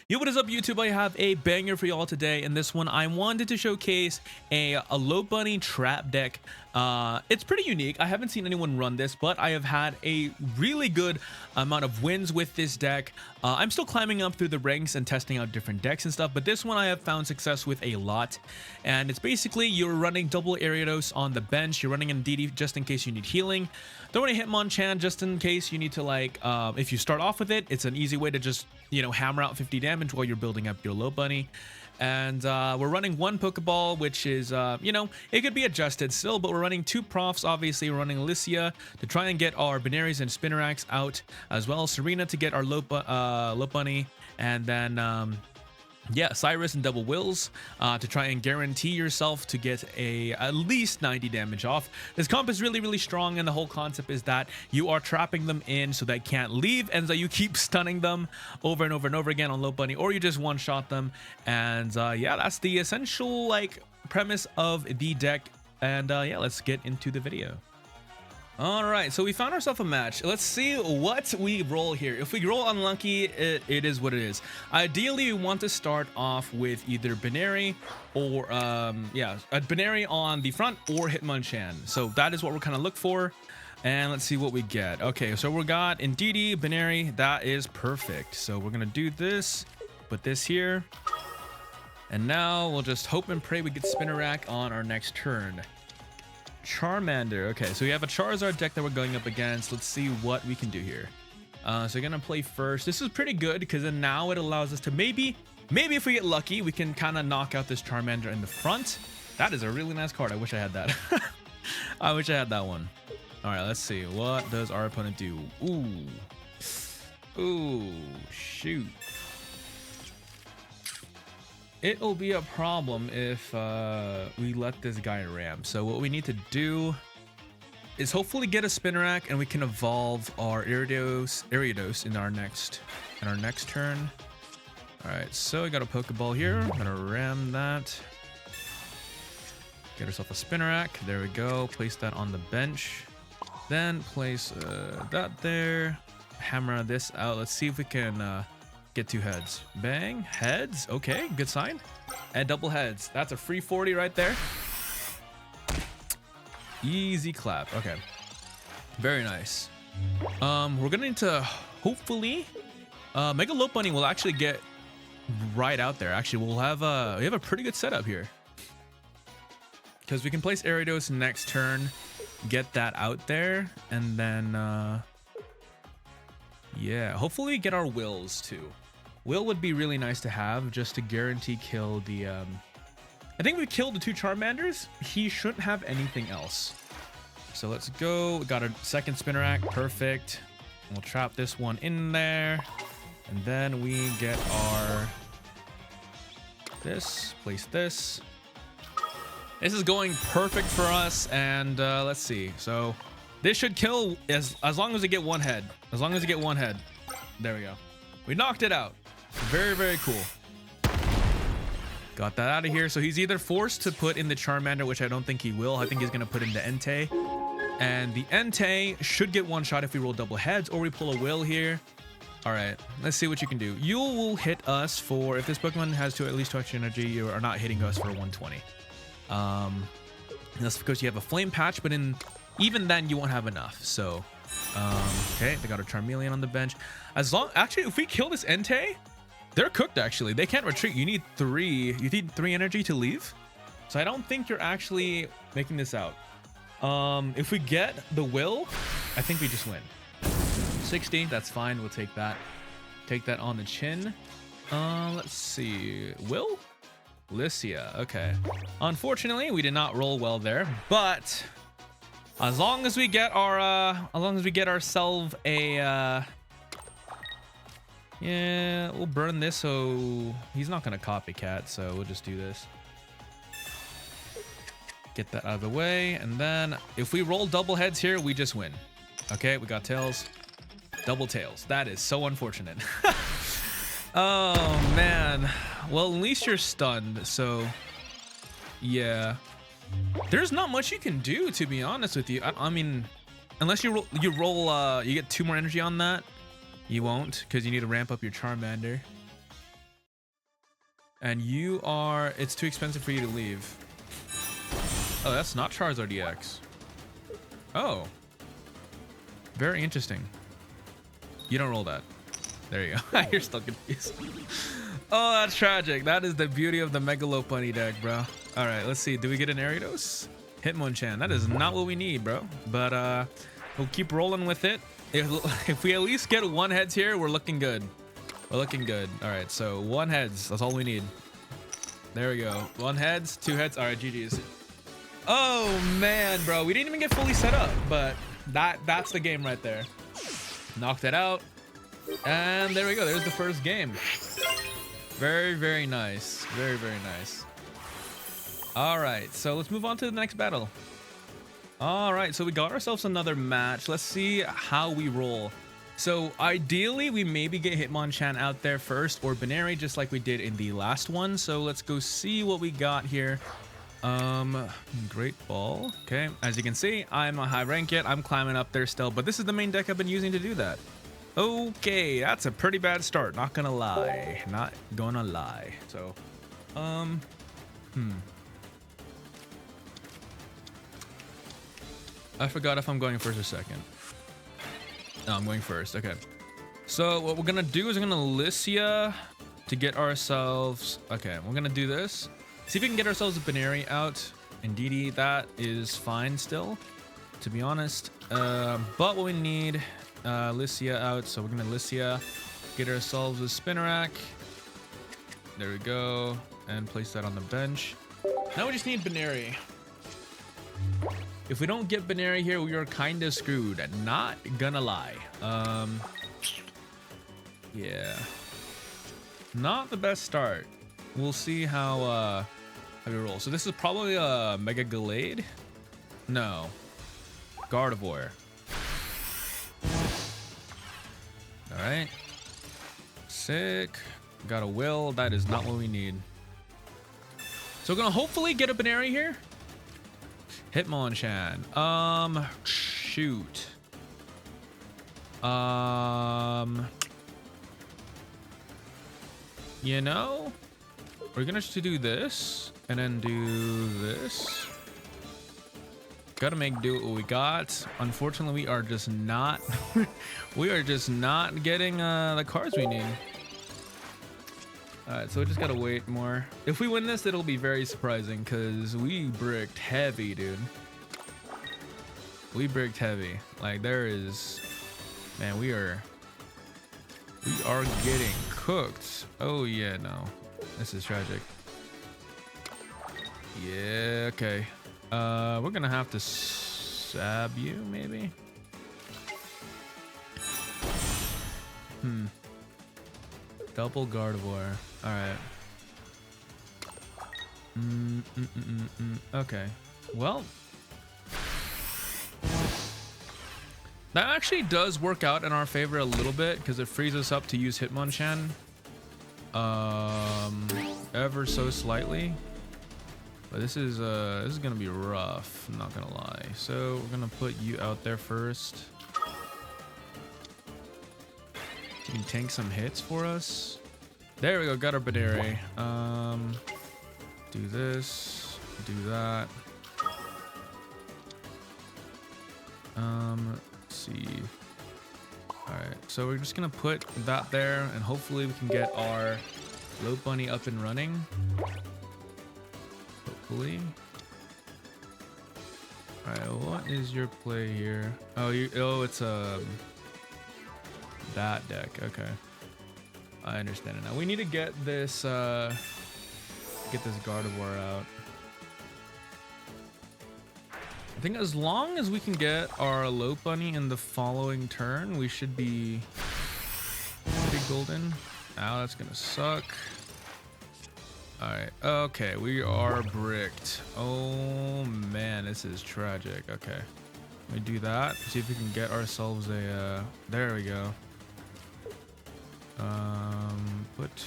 Yo, what is up, YouTube? I have a banger for y'all today. In this one, I wanted to showcase a Lopunny Trap Deck. It's pretty unique. I haven't seen anyone run this, but I have had a really good amount of wins with this deck. I'm still climbing up through the ranks and testing out different decks and stuff, but this one I have found success with a lot. And it's basically you're running double Ariados on the bench. You're running in DD just in case you need healing. Throwing a Hitmonchan just in case you need to, like, if you start off with it, it's an easy way to just, you know, hammer out 50 damage while you're building up your Lopbunny. And we're running one Pokeball, which is, you know, it could be adjusted still, but we're running two Profs. Obviously, we're running Alicia to try and get our Benaries and Spinnerax out, as well as Serena to get our Lopbunny, and then yeah, Cyrus and Double Wills to try and guarantee yourself to get at least 90 damage off. This comp is really strong, and the whole concept is that you are trapping them in so they can't leave, and so you keep stunning them over and over again on Lopbunny, or you just one-shot them. And yeah, that's the essential, like, premise of the deck. And yeah, let's get into the video. All right, so we found ourselves a match. Let's see what we roll here. If we roll unlucky, it is what it is. Ideally, we want to start off with either Benary or, yeah, a Benary on the front or Hitmonchan. So that is what we're kind of look for. And let's see what we get. Okay, so we got Indeedee, Benary. That is perfect. So we're going to do this, put this here. And now we'll just hope and pray we get Spinnerack on our next turn. Charmander. Okay, so we have a Charizard deck that we're going up against. Let's see what we can do here. So we're gonna play first. This is pretty good because then now it allows us to maybe if we get lucky, we can kind of knock out this Charmander in the front. That is a really nice card. I wish I had that. I wish I had that one. All right, let's see. What does our opponent do? Ooh, shoot. It'll be a problem if we let this guy ramp. So what we need to do is hopefully get a Spinnerack, and we can evolve our Ariados in our next turn. All right, so I got a Pokeball here. I'm gonna ram that. Get ourselves a Spinnerack. There we go. Place that on the bench. Then place that there. Hammer this out. Let's see if we can get two heads. Bang. Heads. Okay, good sign. And double heads. That's a free 40 right there. Easy clap. Okay. Very nice. We're gonna need to hopefully Mega Lopbunny will actually get right out there. Actually, we have a pretty good setup here. Because we can place Ariados next turn, get that out there, and then yeah, hopefully get our Wills too. Will would be really nice to have just to guarantee kill the I think we killed the two Charmanders. He shouldn't have anything else. So let's go. We got a second Spinnerack. Perfect. We'll trap this one in there. And then we get our place this. This is going perfect for us, and let's see. So this should kill as long as we get one head. As long as we get one head. There we go. We knocked it out. Very cool. Got that out of here. So he's either forced to put in the Charmander, which I don't think he will. I think he's going to put in the Entei. And the Entei should get one shot if we roll double heads, or we pull a Will here. All right, let's see what you can do. You will hit us for, if this Pokemon has at least 2 extra energy, you are not hitting us for 120. That's because you have a Flame Patch, but even then you won't have enough. So, okay, they got a Charmeleon on the bench. Actually, if we kill this Entei, they're cooked. Actually, they can't retreat. You need 3 energy to leave. So I don't think you're actually making this out. If we get the Will, I think we just win. 60, that's fine. We'll take that. Take that on the chin. Let's see. Will? Alicia. Okay. Unfortunately, we did not roll well there, but as long as we get ourselves a yeah, we'll burn this so he's not gonna copycat, so we'll just do this. Get that out of the way, and then if we roll double heads here, we just win. Okay, we got tails. Double tails. That is so unfortunate. Oh man. Well, at least you're stunned, so yeah. There's not much you can do, to be honest with you. I mean, unless you get 2 more energy on that. You won't, because you need to ramp up your Charmander. And you are, it's too expensive for you to leave. Oh, that's not Charizard EX. Oh, very interesting. You don't roll that. There you go. You're still confused. Oh, that's tragic. That is the beauty of the Mega Lopunny deck, bro. All right, let's see. Do we get an Ariados? Hitmonchan. That is not what we need, bro. But we'll keep rolling with it. If we at least get one heads here, we're looking good. We're looking good. All right, so one heads. That's all we need. There we go. One heads, two heads. All right, GG's. Oh, man, bro. We didn't even get fully set up, but that's the game right there. Knocked it out. And there we go. There's the first game. Very, very nice. Very, very nice. All right, so let's move on to the next battle. All right, so we got ourselves another match. Let's see how we roll. So ideally, we maybe get Hitmonchan out there first or Binary, just like we did in the last one. So let's go see what we got here. Great ball. Okay, as you can see, I'm a high rank yet. I'm climbing up there still, but this is the main deck I've been using to do that. Okay, that's a pretty bad start. Not gonna lie. Not gonna lie. So, I forgot if I'm going first or second. No, I'm going first. Okay. So what we're gonna do is we're gonna Lycia to get ourselves. Okay, we're gonna do this. See if we can get ourselves a Binary out. Indeedy, that is fine still, to be honest. But what we need, Lycia out. So we're gonna Lycia, get ourselves a Spinarak. There we go, and place that on the bench. Now we just need Binary. If we don't get Binary here, we are kind of screwed. Not gonna lie. Yeah. Not the best start. We'll see how we roll. So this is probably a Mega Gallade? No. Gardevoir. Alright. Sick. Got a Will. That is not what we need. So we're gonna hopefully get a Binary here. Hitmonchan. Shoot. You know, we're gonna just do this and then do this. Gotta make do what we got. Unfortunately, we are just not we are just not getting the cards we need. Alright, so we just gotta wait more. If we win this, it'll be very surprising because we bricked heavy, dude. We bricked heavy. Like there is, man, we are getting cooked. Oh yeah, no, this is tragic. Yeah, okay. We're gonna have to stab you, maybe. Double Gardevoir. All right. Okay. Well, that actually does work out in our favor a little bit because it frees us up to use Hitmonchan. Ever so slightly. But this is gonna be rough. I'm not gonna lie. So we're gonna put you out there first. You can tank some hits for us. There we go, got our Binary. Do this, do that. Let's see. Alright, so we're just gonna put that there and hopefully we can get our Lopbunny up and running. Hopefully. Alright, what is your play here? Oh, it's that deck. Okay, I understand it now. We need to get this Gardevoir out. I think as long as we can get our Lopbunny in the following turn, we should be pretty golden. Ow, that's gonna suck. All right, okay, we are bricked. Oh man, this is tragic. Okay, let me do that. See if we can get ourselves a. There we go. Put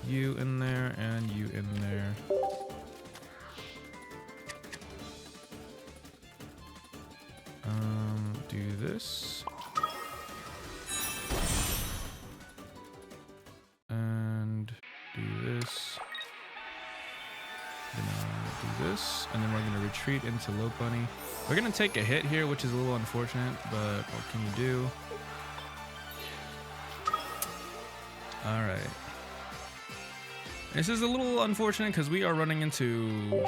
you in there and you in there. Do this. And do this, and then we're gonna retreat into Lopbunny. We're gonna take a hit here, which is a little unfortunate, but what can you do? All right. This is a little unfortunate because we are running into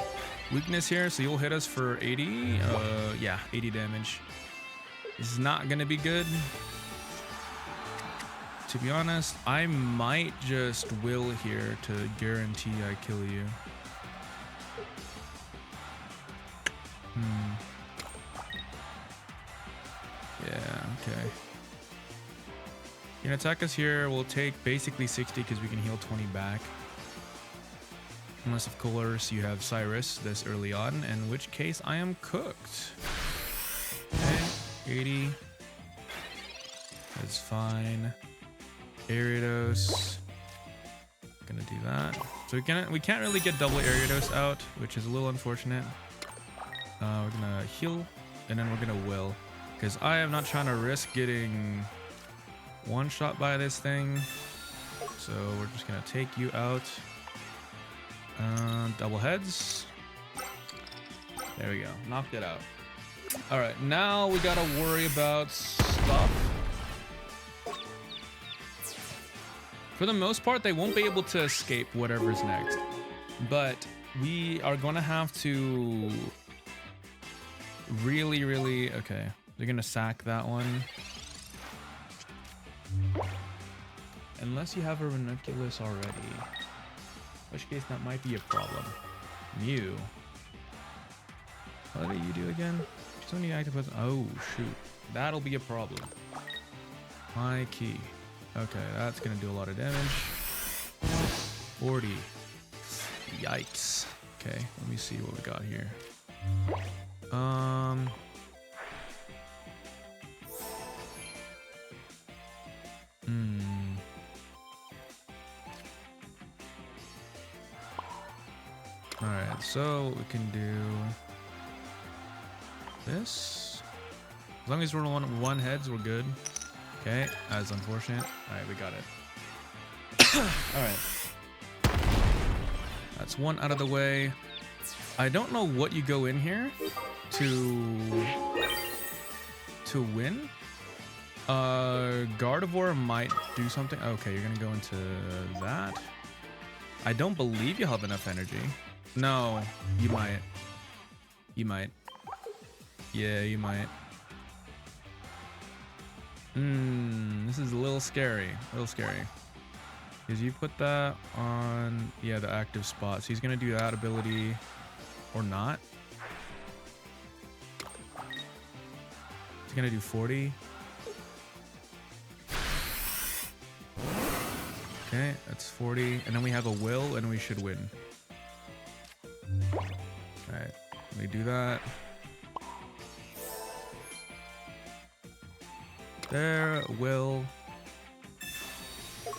weakness here, so you'll hit us for 80. Yeah, 80 damage. This is not gonna be good. To be honest, I might just will here to guarantee I kill you. Yeah, okay. You can attack us here. We'll take basically 60 because we can heal 20 back. Unless, of course, you have Cyrus this early on, in which case I am cooked. Okay, 80. That's fine. Ariados. Gonna do that. So we can't really get double Ariados out, which is a little unfortunate. We're gonna heal, and then we're gonna will, because I am not trying to risk getting one shot by this thing. So we're just gonna take you out. Double heads. There we go. Knocked it out. All right, now we gotta worry about stuff. For the most part, they won't be able to escape whatever's next, but we are gonna have to really, okay. They're gonna sack that one. Unless you have a Ranunculus already. In which case that might be a problem. Mew. What did you do again? So many active weapons. Oh shoot. That'll be a problem. High key. Okay, that's gonna do a lot of damage. 40. Yikes. Okay, let me see what we got here. Alright, so we can do this. As long as we're on one heads, we're good. Okay, that's unfortunate. Alright, we got it. Alright. That's one out of the way. I don't know what you go in here to win. Gardevoir might do something. Okay, you're gonna go into that. I don't believe you have enough energy. No, you might. You might. Yeah, you might. This is a little scary. A little scary. Because you put that on, yeah, the active spot. So he's gonna do that ability or not. He's gonna do 40. Okay, that's 40. And then we have a will and we should win. Alright, let me do that. There, will.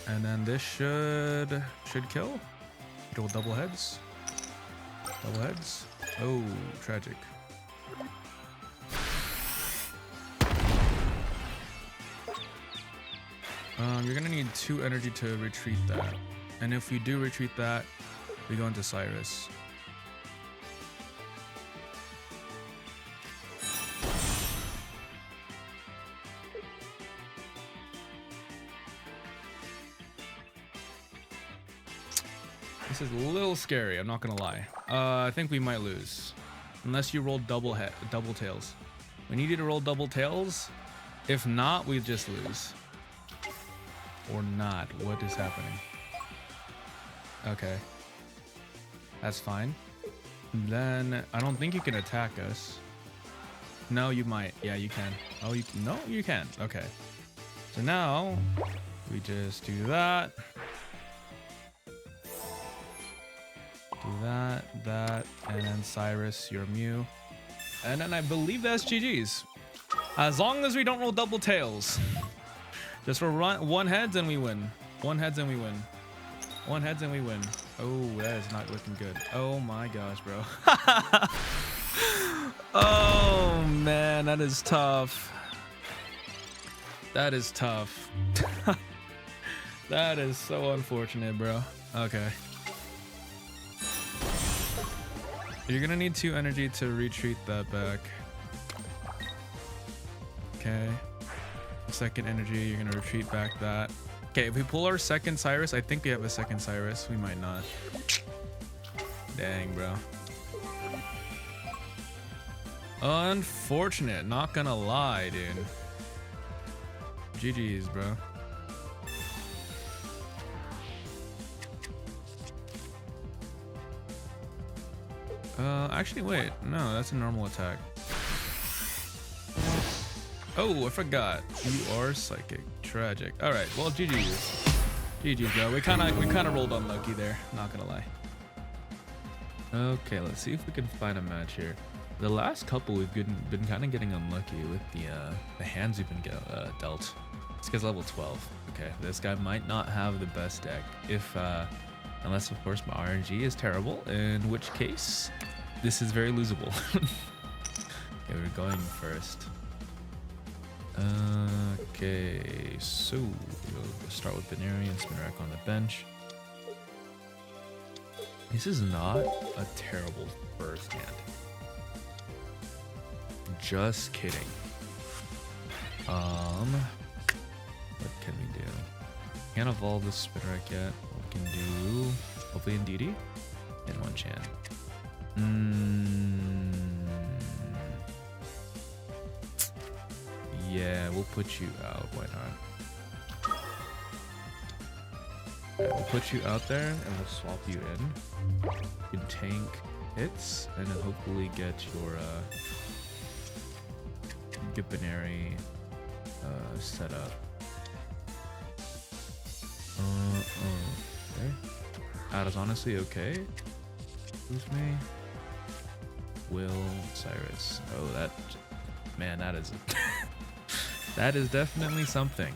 And then this should kill. Roll double heads. Double heads. Oh, tragic. You're gonna need 2 energy to retreat that. And if you do retreat that, we go into Cyrus. This is a little scary, I'm not gonna lie. I think we might lose. Unless you roll double tails. We need you to roll double tails. If not, we just lose. Or not. What is happening? Okay. That's fine. And then I don't think you can attack us. No, you might. Yeah, you can. Oh, you can. No, you can. Okay. So now we just do that. Do that, and then Cyrus, your Mew. And then I believe that's GG's. As long as we don't roll double tails. Just for one heads and we win. One heads and we win. One heads and we win. Oh, that is not looking good. Oh my gosh, bro. Oh man, that is tough. That is tough. That is so unfortunate, bro. Okay. You're gonna need 2 energy to retreat that back. Okay. Second energy, you're gonna retreat back that. Okay, if we pull our second Cyrus, I think we have a second Cyrus. We might not. Dang, bro. Unfortunate, not gonna lie, dude. GG's, bro. Actually, wait. No, that's a normal attack. Oh, I forgot. You are psychic. Tragic. All right. Well, GG's. GG's, bro. We kind of rolled unlucky there. Not gonna lie. Okay, let's see if we can find a match here. The last couple we've been kind of getting unlucky with the hands we've been dealt. This guy's level 12. Okay, this guy might not have the best deck unless of course my RNG is terrible, in which case this is very losable. Okay, we're going first. Okay, so we'll start with Binary and Spinarak on the bench. This is not a terrible first hand. Just kidding. What can we do? Can't evolve the Spinarak yet. We can do hopefully Indeedee and 1 Chan. Yeah, we'll put you out. Why not? Right, we'll put you out there and we'll swap you in. You can tank hits and then hopefully get your get Binary set up. Okay. That is honestly okay. Who's me? Will Cyrus. Oh, that man, that is that is definitely something.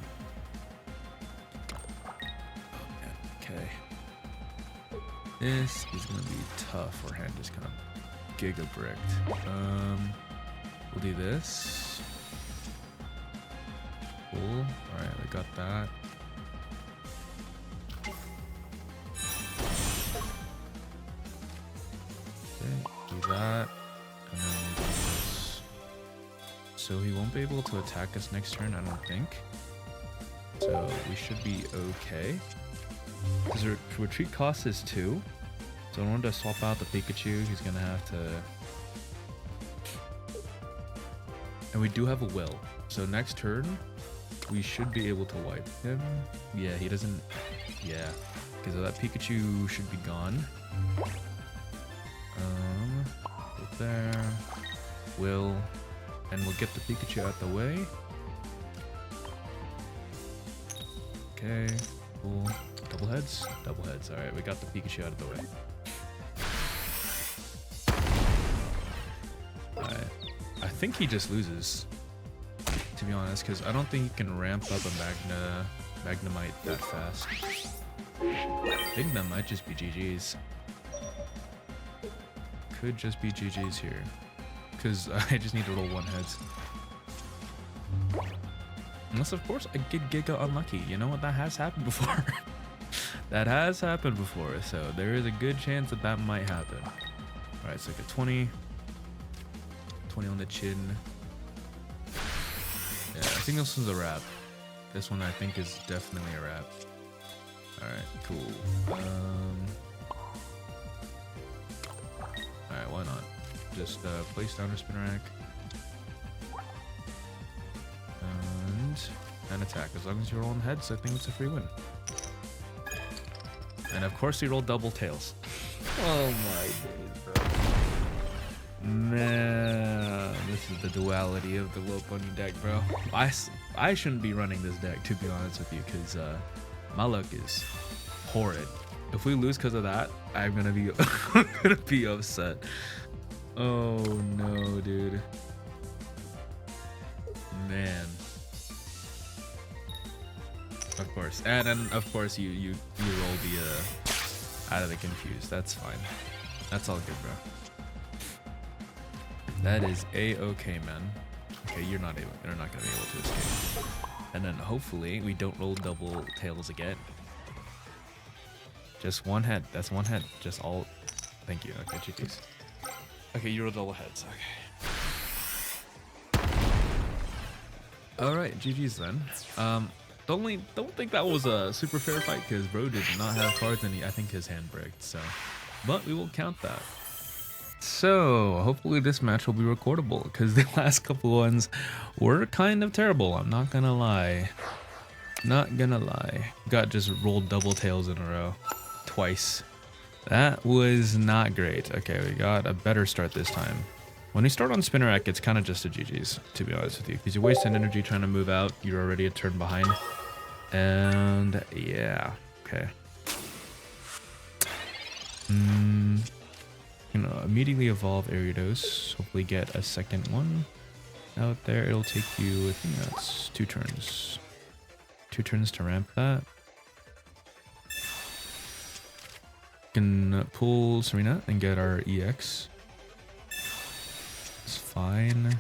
Okay. This is gonna be tough. Our hand just kind of giga bricked. We'll do this. Cool. Alright, we got that. Okay, do that. And then we'll do this. So he won't be able to attack us next turn, I don't think. So we should be okay. Because retreat cost is 2. So in order to swap out the Pikachu, he's gonna have to... And we do have a will. So next turn, we should be able to wipe him. Yeah, he doesn't... Yeah. Because that Pikachu should be gone. Go there. Will. And we'll get the Pikachu out the way. Okay. Cool. Double heads? Double heads. Alright, we got the Pikachu out of the way. Alright. I think he just loses, to be honest, because I don't think he can ramp up a Magnemite that fast. I think that might just be GG's. Could just be GG's here. Because I just need to roll 1 heads. Unless, of course, I get Giga unlucky. You know what? That has happened before. That has happened before. So there is a good chance that that might happen. Alright, so get 20. 20 on the chin. Yeah, I think this one's a wrap. This one I think is definitely a wrap. Alright, cool. Alright, why not? Just place down our Spinarak. And attack. As long as you're rolling heads, I think it's a free win. And of course, we roll double tails. Oh my days, bro. Man, this is the duality of the Lopbunny deck, bro. I shouldn't be running this deck, to be honest with you, because my luck is horrid. If we lose because of that, I'm gonna be I'm gonna be upset. Oh no, dude. Man. Of course, and then of course you roll the out of the confused. That's fine. That's all good, bro. That is a-okay, man. Okay, you're not gonna be able to escape. And then hopefully we don't roll double tails again. Just 1 head. That's 1 head. Just all. Thank you. Okay, GG's. Okay, you roll double heads. Okay. All right, GG's then. Don't think that was a super fair fight because bro did not have cards and I think his hand bricked. So, but we will count that. So hopefully this match will be recordable because the last couple ones were kind of terrible. I'm not gonna lie. Not gonna lie. Got just rolled double tails in a row. Twice. That was not great. Okay, we got a better start this time. When you start on spinner rack, it's kind of just a GG's, to be honest with you. Because you waste an energy trying to move out, you're already a turn behind. And yeah, okay. Immediately evolve Ariados. Hopefully get a second one out there. It'll take you, I think that's 2 turns. 2 turns to ramp that. Can pull Serena and get our EX. It's fine.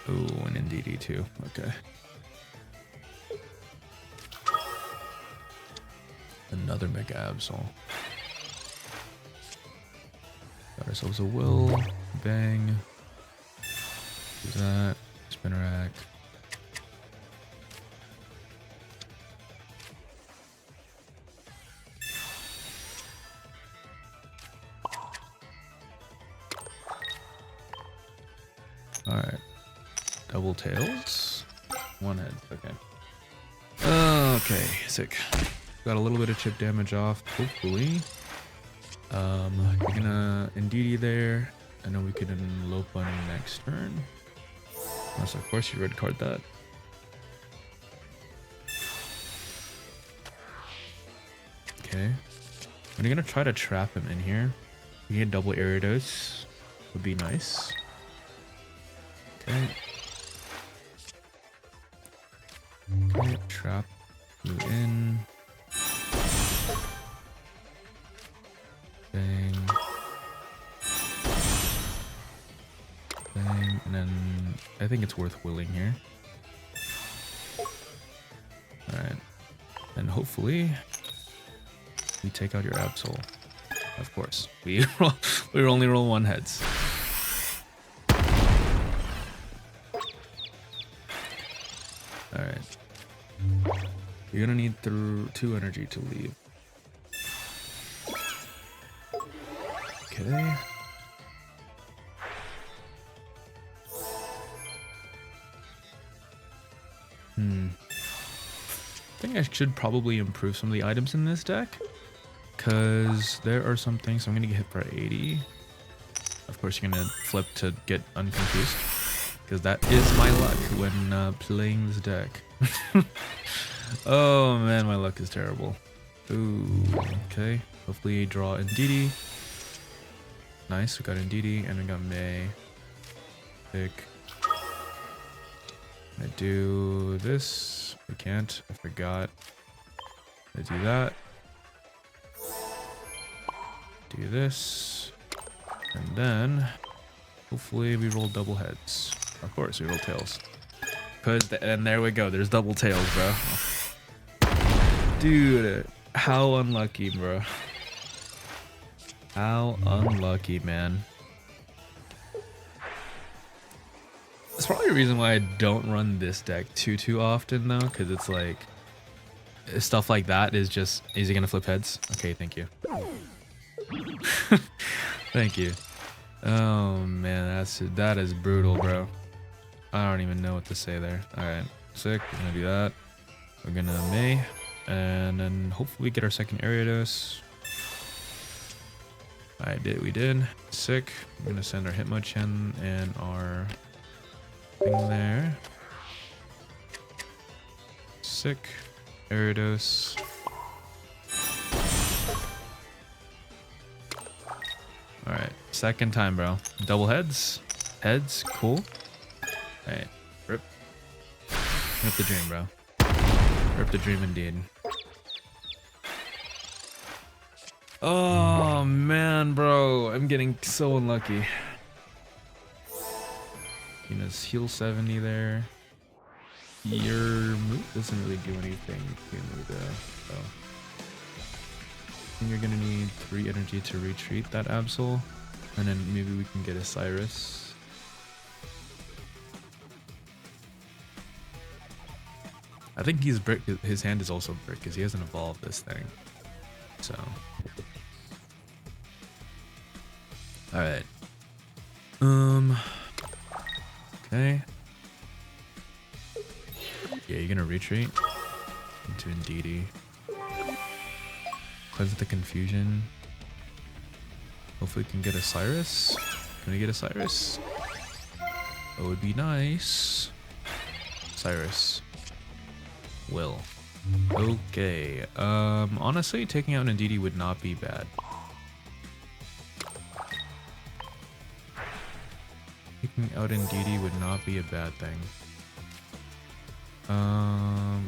Oh, and NDD too. Okay. Another Mega Absol. Got ourselves a Will. Bang. Do that. Spinner rack. Alright. Double tails. 1 head. Okay. Okay, sick. Got a little bit of chip damage off, hopefully. We're gonna Indeedee there, and then we can Lopbunny next turn. Unless, of course, you red card that. Okay. We're gonna try to trap him in here. We get double Ariados. Would be nice. Okay. Okay, trap you in. Bang. Bang. And then I think it's worth willing here. Alright. And hopefully we take out your Absol. Of course. We only roll 1 heads. Alright. You're gonna need 2 energy to leave. Okay. I think I should probably improve some of the items in this deck. Because there are some things I'm gonna get hit for 80. Of course, you're gonna flip to get unconfused. Because that is my luck when playing this deck. Oh man, my luck is terrible. Ooh, okay. Hopefully draw Indeedee. Nice, we got Indeedee and we got May. Pick. I do this. We can't. I forgot. I do that. Do this. And then hopefully we roll double heads. Of course, we roll tails. And there we go. There's double tails, bro. Dude, how unlucky, bro. How unlucky, man. That's probably the reason why I don't run this deck too often, though, because it's like stuff like that is just, is he gonna flip heads? Okay, thank you. Thank you. Oh man, that is brutal, bro. I don't even know what to say there. Alright, sick. We're gonna do that. We're gonna May. And then hopefully get our second Ariados. We did. Sick. I'm gonna send our Hitmonchan and our thing there. Sick. Ariados. Alright, second time, bro. Double heads. Heads, cool. Alright, rip. Rip the dream, bro. Rip the dream indeed. Oh man, bro. I'm getting so unlucky. You know, heal 70 there. Your move doesn't really do anything to me though. So. think you're gonna need 3 energy to retreat that Absol, and then maybe we can get a Cyrus. I think he's brick. His hand is also brick because he hasn't evolved this thing. So, all right. Okay. Yeah, you're gonna retreat into Indeedee. Cleanse the confusion. Hopefully we can get a Cyrus. Can we get a Cyrus? That would be nice. Cyrus. Will. Okay. Honestly, taking out Indeedee would not be bad. Taking out Indeedee would not be a bad thing.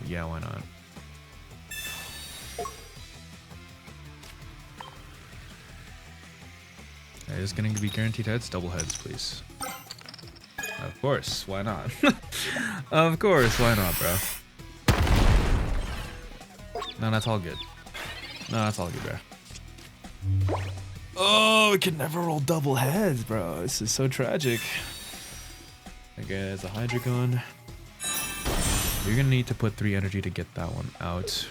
Yeah, why not? Alright, is gonna be guaranteed heads? Double heads, please. Of course, why not? Of course, why not, bro? No, that's all good. No, that's all good, bro. Oh, we can never roll double heads, bro. This is so tragic. Okay, there's a Hydreigon. You're gonna need to put 3 energy to get that one out.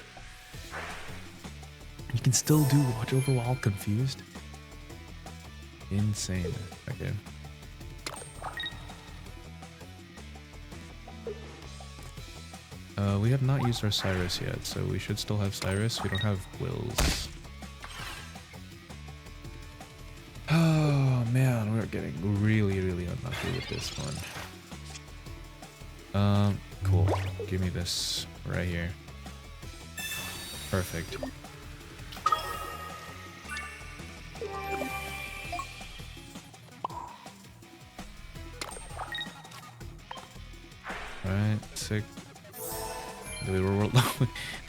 You can still do Watch Over while confused. Insane. Okay. We have not used our Cyrus yet, so we should still have Cyrus. We don't have Wills. Oh man, we're getting really, really unlucky with this one. Cool. Give me this right here. Perfect. Alright, sick. Do we roll?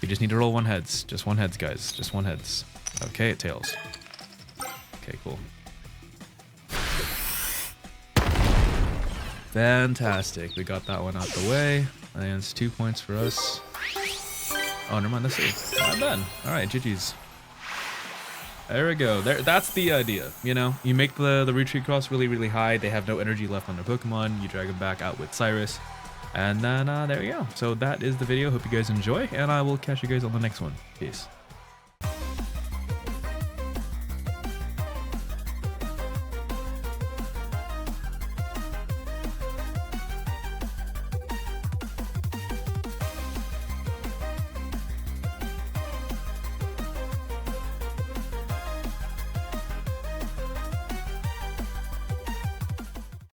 We just need to roll 1 heads. Just 1 heads, guys. Just 1 heads. Okay, tails. Okay, cool. Fantastic. We got that one out the way. And it's 2 points for us. Oh, never mind. That's it. Not bad. Alright, GG's. There we go. That's the idea. You know, you make the retreat cross really, really high. They have no energy left on their Pokemon. You drag them back out with Cyrus. And then there we go. So that is the video. Hope you guys enjoy. And I will catch you guys on the next one. Peace.